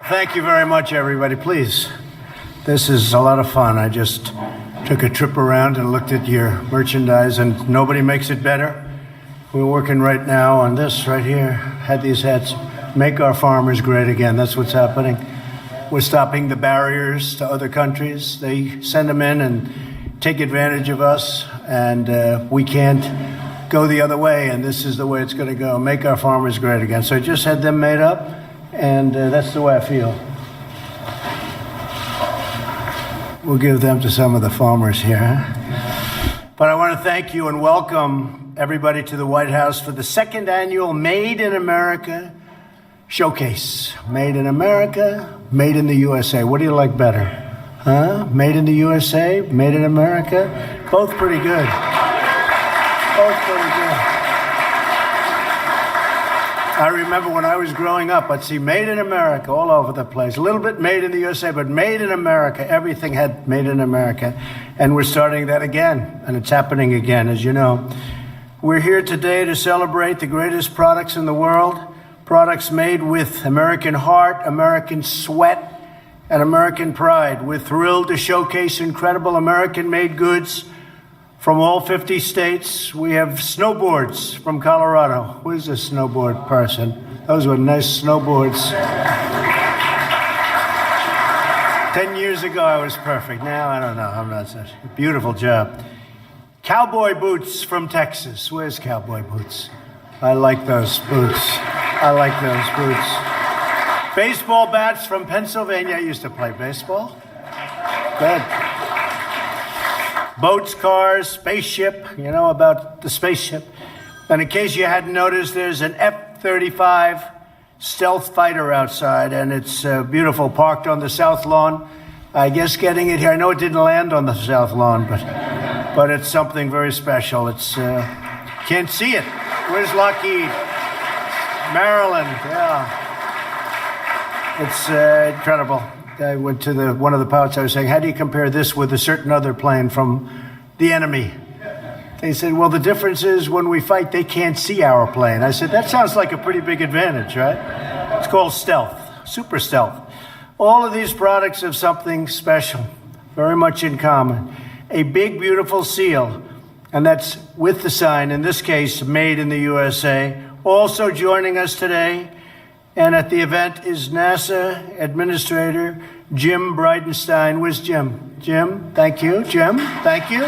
Thank you very much, everybody. Please, this is a lot of fun. I just took a trip around and looked at your merchandise, and nobody makes it better. We're working right now on this right here. Had these hats. Make our farmers great again. That's what's happening. We're stopping the barriers to other countries. They send them in and take advantage of us, and we can't go the other way, and this is the way it's going to go. Make our farmers great again. So I just had them made up, and that's the way I feel. We'll give them to some of the farmers here. But I want to thank you and welcome everybody to the White House for the second annual Made in America Showcase. Made in America, Made in the USA. What do you like better? Huh? Made in the USA, Made in America? Both pretty good. Both pretty good. I remember when I was growing up, I'd see Made in America all over the place. A little bit Made in the USA, but Made in America. Everything had Made in America. And we're starting that again, and it's happening again, as you know. We're here today to celebrate the greatest products in the world, products made with American heart, American sweat, and American pride. We're thrilled to showcase incredible American-made goods from all 50 states. We have snowboards from Colorado. Where's the snowboard person? Those were nice snowboards. 10 years ago, I was perfect. Now, I don't know. I'm not such a beautiful job. Cowboy boots from Texas. Where's cowboy boots? I like those boots. I like those boots. Baseball bats from Pennsylvania. I used to play baseball. Good. Boats, cars, spaceship. You know about the spaceship. And in case you hadn't noticed, there's an F-35 stealth fighter outside, and it's beautiful, parked on the South Lawn. I guess getting it here. I know it didn't land on the South Lawn, but it's something very special. It's can't see it. Where's Lockheed? Maryland. Yeah. It's incredible. I went to one of the pilots. I was saying, how do you compare this with a certain other plane from the enemy? They said, well, the difference is when we fight, they can't see our plane. I said, that sounds like a pretty big advantage, right? It's called stealth, super stealth. All of these products have something special, very much in common. A big, beautiful seal, and that's with the sign, in this case, Made in the USA. Also joining us today and at the event is NASA Administrator Jim Bridenstine. Where's Jim? Jim, thank you. Jim, thank you.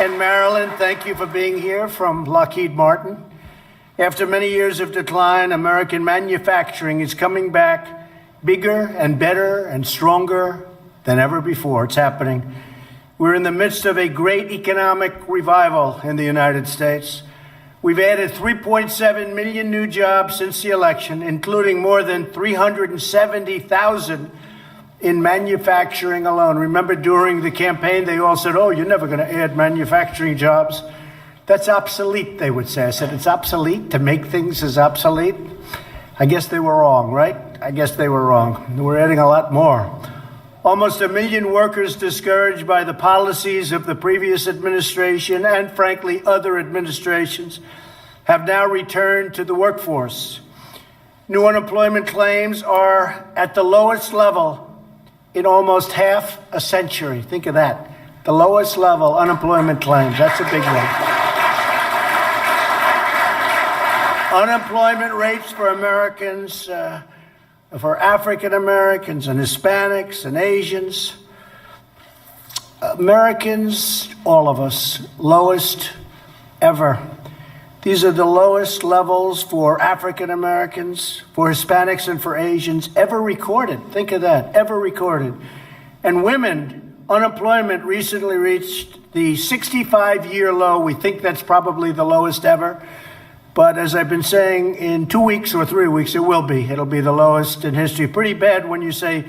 And Marilyn, thank you for being here from Lockheed Martin. After many years of decline, American manufacturing is coming back bigger and better and stronger than ever before. It's happening. We're in the midst of a great economic revival in the United States. We've added 3.7 million new jobs since the election, including more than 370,000 in manufacturing alone. Remember during the campaign, they all said, oh, you're never going to add manufacturing jobs. That's obsolete, they would say. I said, it's obsolete to make things as obsolete? I guess they were wrong, right? I guess they were wrong. We're adding a lot more. Almost 1 million workers discouraged by the policies of the previous administration and, frankly, other administrations have now returned to the workforce. New unemployment claims are at the lowest level in almost half a century. Think of that. The lowest level unemployment claims. That's a big one. Unemployment rates for Americans, for African Americans and Hispanics and Asians, Americans, all of us, lowest ever. These are the lowest levels for African Americans, for Hispanics, and for Asians ever recorded. Think of that, ever recorded. And women, unemployment recently reached the 65-year low. We think that's probably the lowest ever. But as I've been saying, in 2 weeks or 3 weeks, it will be. It'll be the lowest in history. Pretty bad when you say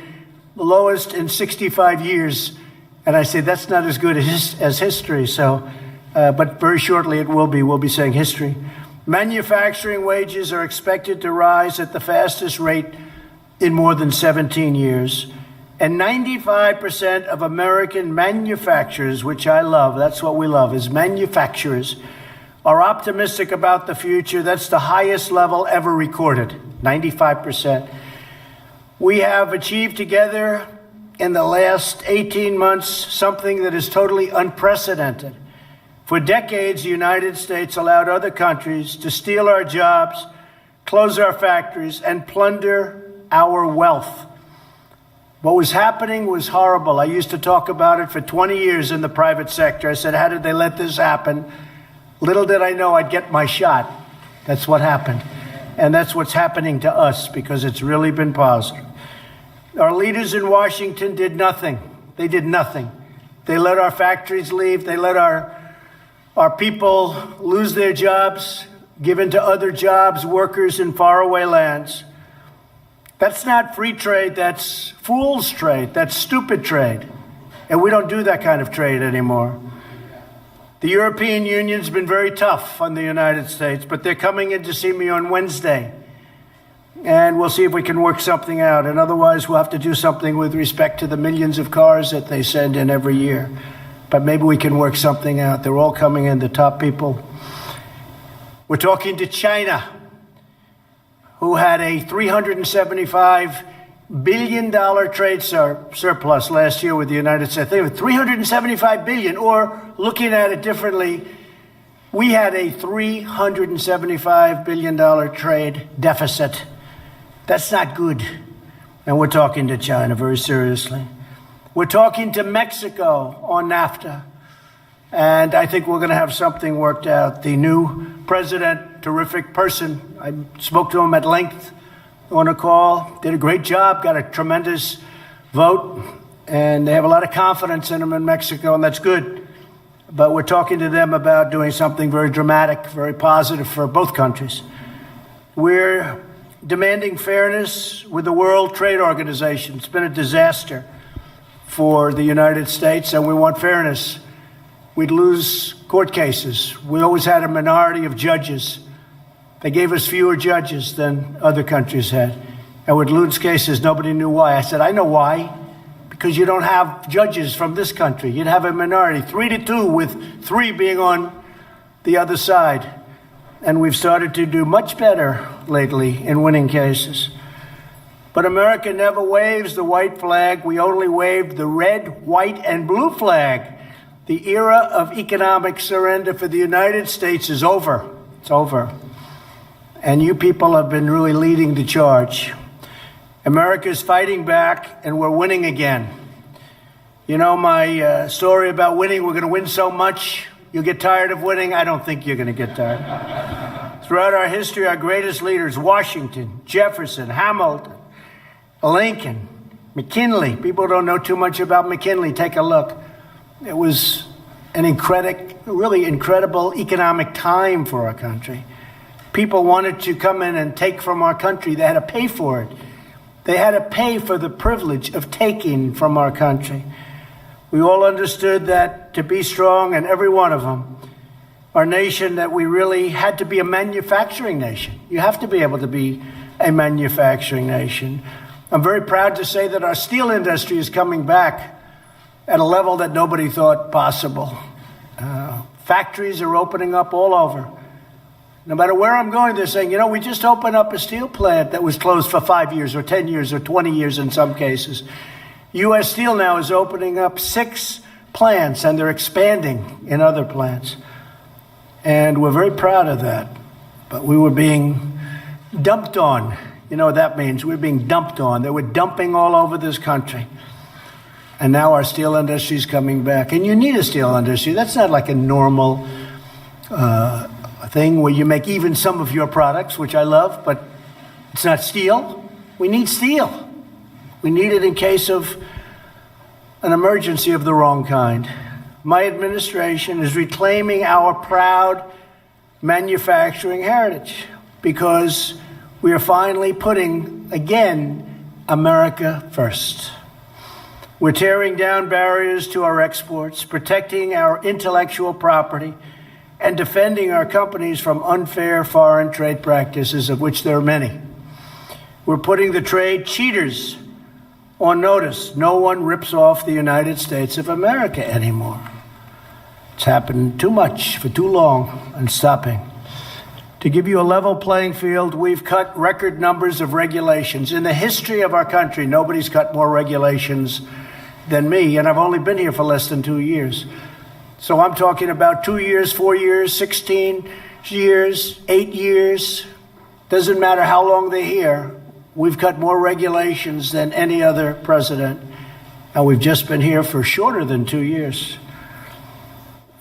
the lowest in 65 years. And I say that's not as good as history. So, but very shortly it will be. We'll be saying history. Manufacturing wages are expected to rise at the fastest rate in more than 17 years. And 95% of American manufacturers, which I love, that's what we love, is manufacturers, are optimistic about the future. That's the highest level ever recorded. 95%. We have achieved together in the last 18 months something that is totally unprecedented. For decades, the United States allowed other countries to steal our jobs, close our factories, and plunder our wealth. What was happening was horrible. I used to talk about it for 20 years in the private sector. I said, how did they let this happen? Little did I know I'd get my shot. That's what happened. And that's what's happening to us, because it's really been positive. Our leaders in Washington did nothing. They did nothing. They let our factories leave. They let our people lose their jobs, given to other jobs, workers in faraway lands. That's not free trade. That's fool's trade. That's stupid trade. And we don't do that kind of trade anymore. The European Union's been very tough on the United States, but they're coming in to see me on Wednesday. And we'll see if we can work something out. And otherwise, we'll have to do something with respect to the millions of cars that they send in every year. But maybe we can work something out. They're all coming in, the top people. We're talking to China, who had a $375 billion trade surplus last year with the United States. They were $375 billion, or looking at it differently, we had a $375 billion trade deficit. That's not good. And we're talking to China very seriously. We're talking to Mexico on NAFTA. And I think we're going to have something worked out. The new president, terrific person. I spoke to him at length on a call. Did a great job, got a tremendous vote. And they have a lot of confidence in him in Mexico, and that's good. But we're talking to them about doing something very dramatic, very positive for both countries. We're demanding fairness with the World Trade Organization. It's been a disaster for the United States, and we want fairness. We'd lose court cases. We always had a minority of judges. They gave us fewer judges than other countries had. And we'd lose cases, nobody knew why. I said, I know why. Because you don't have judges from this country. You'd have a minority, 3-2, with 3 being on the other side. And we've started to do much better lately in winning cases. But America never waves the white flag. We only wave the red, white, and blue flag. The era of economic surrender for the United States is over. It's over. And you people have been really leading the charge. America is fighting back, and we're winning again. You know my story about winning. We're going to win so much, you'll get tired of winning. I don't think you're going to get tired. Throughout our history, our greatest leaders, Washington, Jefferson, Hamilton, Lincoln, McKinley. People don't know too much about McKinley. Take a look. It was an really incredible economic time for our country. People wanted to come in and take from our country. They had to pay for it. They had to pay for the privilege of taking from our country. We all understood that to be strong, and every one of them, our nation, that we really had to be a manufacturing nation. You have to be able to be a manufacturing nation. I'm very proud to say that our steel industry is coming back at a level that nobody thought possible. Factories are opening up all over. No matter where I'm going, they're saying, you know, we just opened up a steel plant that was closed for 5 years or 10 years or 20 years in some cases. U.S. Steel now is opening up 6 plants, and they're expanding in other plants. And we're very proud of that. But we were being dumped on. You know what that means? We're being dumped on. They were dumping all over this country. And now our steel industry is coming back. And you need a steel industry. That's not like a normal thing where you make even some of your products, which I love, but it's not steel. We need steel. We need it in case of an emergency of the wrong kind. My administration is reclaiming our proud manufacturing heritage because we are finally putting, again, America first. We're tearing down barriers to our exports, protecting our intellectual property, and defending our companies from unfair foreign trade practices, of which there are many. We're putting the trade cheaters on notice. No one rips off the United States of America anymore. It's happened too much for too long and stopping. To give you a level playing field, we've cut record numbers of regulations. In the history of our country, nobody's cut more regulations than me, and I've only been here for less than 2 years. So I'm talking about 2 years, 4 years, 16 years, 8 years. Doesn't matter how long they're here. We've cut more regulations than any other president, and we've just been here for shorter than 2 years.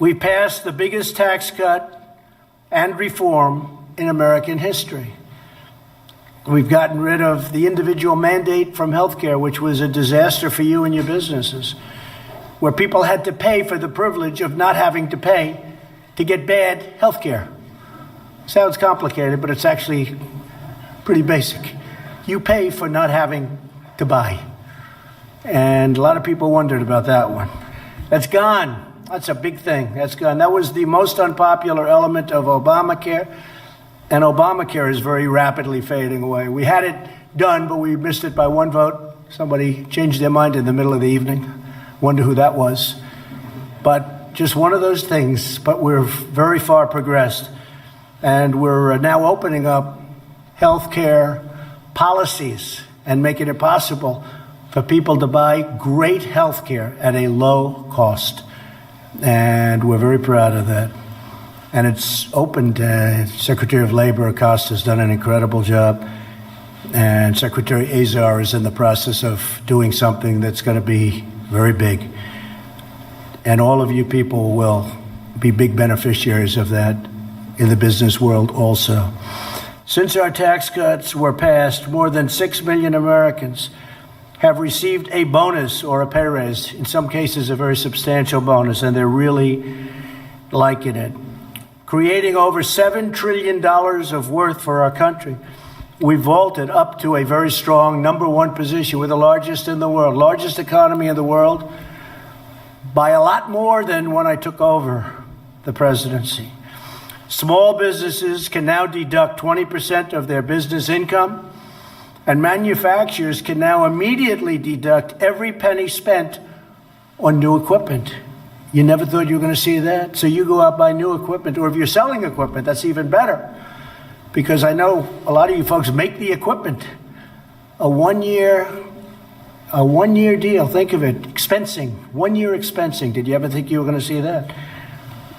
We passed the biggest tax cut and reform in American history. We've gotten rid of the individual mandate from healthcare, which was a disaster for you and your businesses, where people had to pay for the privilege of not having to pay to get bad healthcare. Sounds complicated, but it's actually pretty basic. You pay for not having to buy. And a lot of people wondered about that one. That's gone. That's a big thing. That's gone. That was the most unpopular element of Obamacare, and Obamacare is very rapidly fading away. We had it done, but we missed it by one vote. Somebody changed their mind in the middle of the evening. Wonder who that was. But just one of those things, but we're very far progressed, and we're now opening up health care policies and making it possible for people to buy great health care at a low cost. And we're very proud of that. And it's opened. Secretary of Labor Acosta has done an incredible job. And Secretary Azar is in the process of doing something that's going to be very big. And all of you people will be big beneficiaries of that in the business world also. Since our tax cuts were passed, more than 6 million Americans have received a bonus or a pay raise, in some cases a very substantial bonus, and they're really liking it. Creating over $7 trillion of worth for our country. We vaulted up to a very strong #1 position. We're the largest in the world, largest economy in the world, by a lot more than when I took over the presidency. Small businesses can now deduct 20% of their business income, and manufacturers can now immediately deduct every penny spent on new equipment. You never thought you were going to see that? So you go out buy new equipment, or if you're selling equipment, that's even better. Because I know a lot of you folks make the equipment. A one-year deal, think of it, expensing, 1 year expensing. Did you ever think you were going to see that?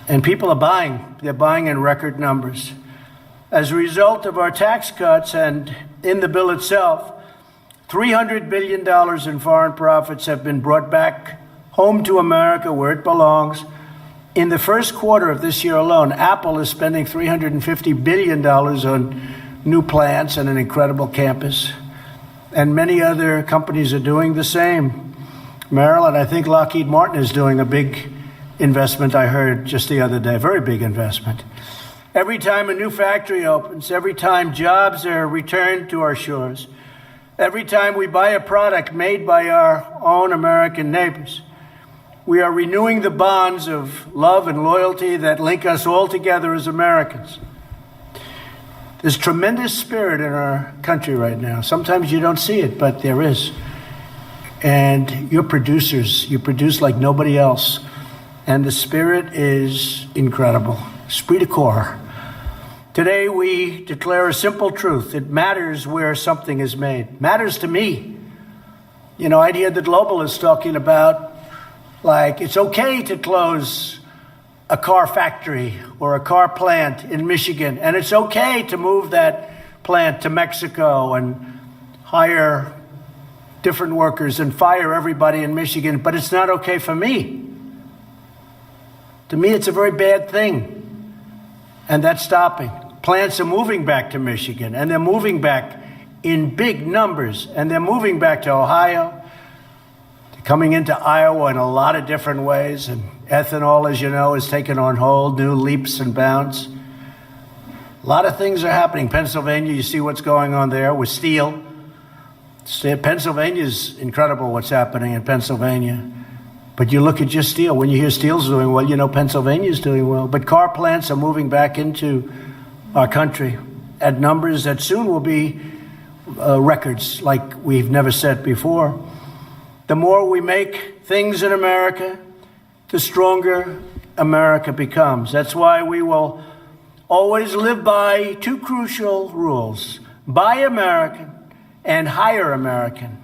And people are buying. They're buying in record numbers. As a result of our tax cuts and in the bill itself, $300 billion in foreign profits have been brought back home to America where it belongs. In the first quarter of this year alone, Apple is spending $350 billion on new plants and an incredible campus. And many other companies are doing the same. Maryland, I think Lockheed Martin is doing a big investment, I heard just the other day, very big investment. Every time a new factory opens, every time jobs are returned to our shores, every time we buy a product made by our own American neighbors, we are renewing the bonds of love and loyalty that link us all together as Americans. There's tremendous spirit in our country right now. Sometimes you don't see it, but there is. And you're producers. You produce like nobody else. And the spirit is incredible. Esprit de corps. Today we declare a simple truth. It matters where something is made. It matters to me. You know, I'd hear the globalists talking about, like, it's okay to close a car factory or a car plant in Michigan, and it's okay to move that plant to Mexico and hire different workers and fire everybody in Michigan, but it's not okay for me. To me, it's a very bad thing, and that's stopping. Plants are moving back to Michigan, and they're moving back in big numbers, and they're moving back to Ohio. They're coming into Iowa in a lot of different ways, and ethanol, as you know, is taking on whole new leaps and bounds. A lot of things are happening. Pennsylvania, you see what's going on there with steel. Pennsylvania's incredible what's happening in Pennsylvania. But you look at just steel. When you hear steel's doing well, you know Pennsylvania's doing well. But car plants are moving back into our country at numbers that soon will be records like we've never set before. The more we make things in America, the stronger America becomes. That's why we will always live by two crucial rules: buy American and hire American.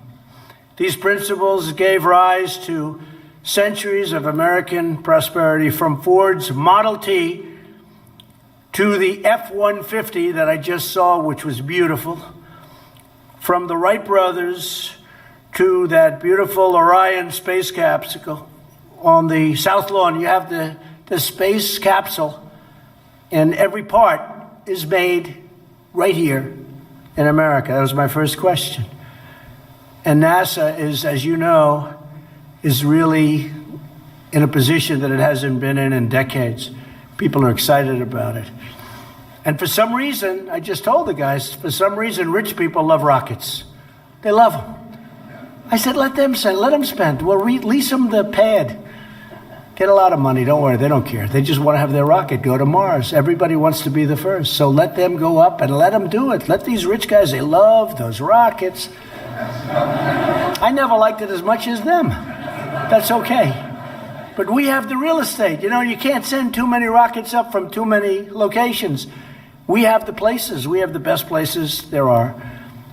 These principles gave rise to centuries of American prosperity, from Ford's Model T to the F-150 that I just saw, which was beautiful, from the Wright brothers to that beautiful Orion space capsule. On the South Lawn, you have the space capsule, and every part is made right here in America. That was my first question. And NASA is, as you know, is really in a position that it hasn't been in decades. People are excited about it. And for some reason, I just told the guys, for some reason, rich people love rockets. They love them. I said, let them spend. We'll lease them the pad. Get a lot of money, don't worry, they don't care. They just want to have their rocket go to Mars. Everybody wants to be the first. So let them go up and let them do it. Let these rich guys, they love those rockets. I never liked it as much as them. That's okay. But we have the real estate. You know, you can't send too many rockets up from too many locations. We have the places. We have the best places there are.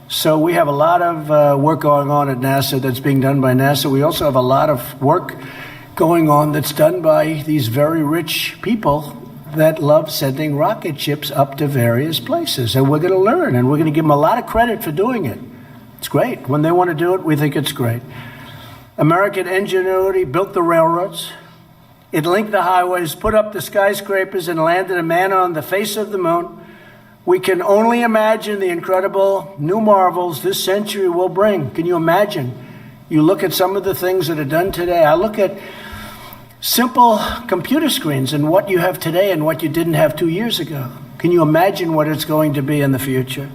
So we have a lot of work going on at NASA that's being done by NASA. We also have a lot of work going on that's done by these very rich people that love sending rocket ships up to various places. And we're going to learn, and we're going to give them a lot of credit for doing it. It's great. When they want to do it, we think it's great. American ingenuity built the railroads. It linked the highways, put up the skyscrapers, and landed a man on the face of the moon. We can only imagine the incredible new marvels this century will bring. Can you imagine? You look at some of the things that are done today. I look at simple computer screens and what you have today and what you didn't have 2 years ago. Can you imagine what it's going to be in the future?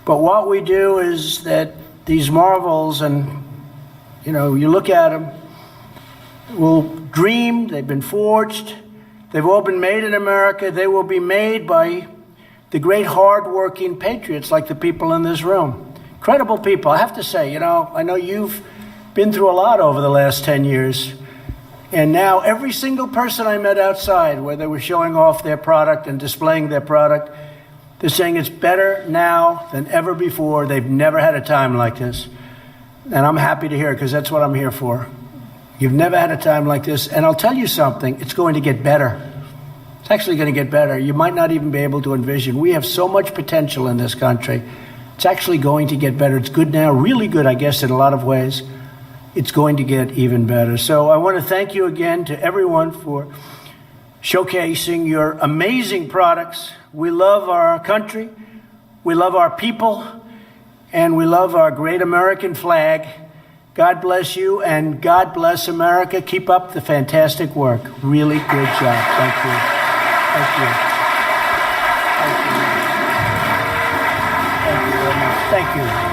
But what we do is that these marvels, and you know, you look at them, will dream, they've been forged, they've all been made in America. They will be made by the great hard-working patriots like the people in this room. Incredible people. I have to say, you know, I know you've been through a lot over the last 10 years. And now every single person I met outside, where they were showing off their product and displaying their product, they're saying it's better now than ever before. They've never had a time like this. And I'm happy to hear it, because that's what I'm here for. You've never had a time like this. And I'll tell you something, it's going to get better. It's actually going to get better. You might not even be able to envision. We have so much potential in this country. It's actually going to get better. It's good now, really good, I guess, in a lot of ways. It's going to get even better. So I want to thank you again to everyone for showcasing your amazing products. We love our country, we love our people, and we love our great American flag. God bless you, and God bless America. Keep up the fantastic work. Really good job. Thank you. Thank you. Thank you. Thank you very much. Thank you.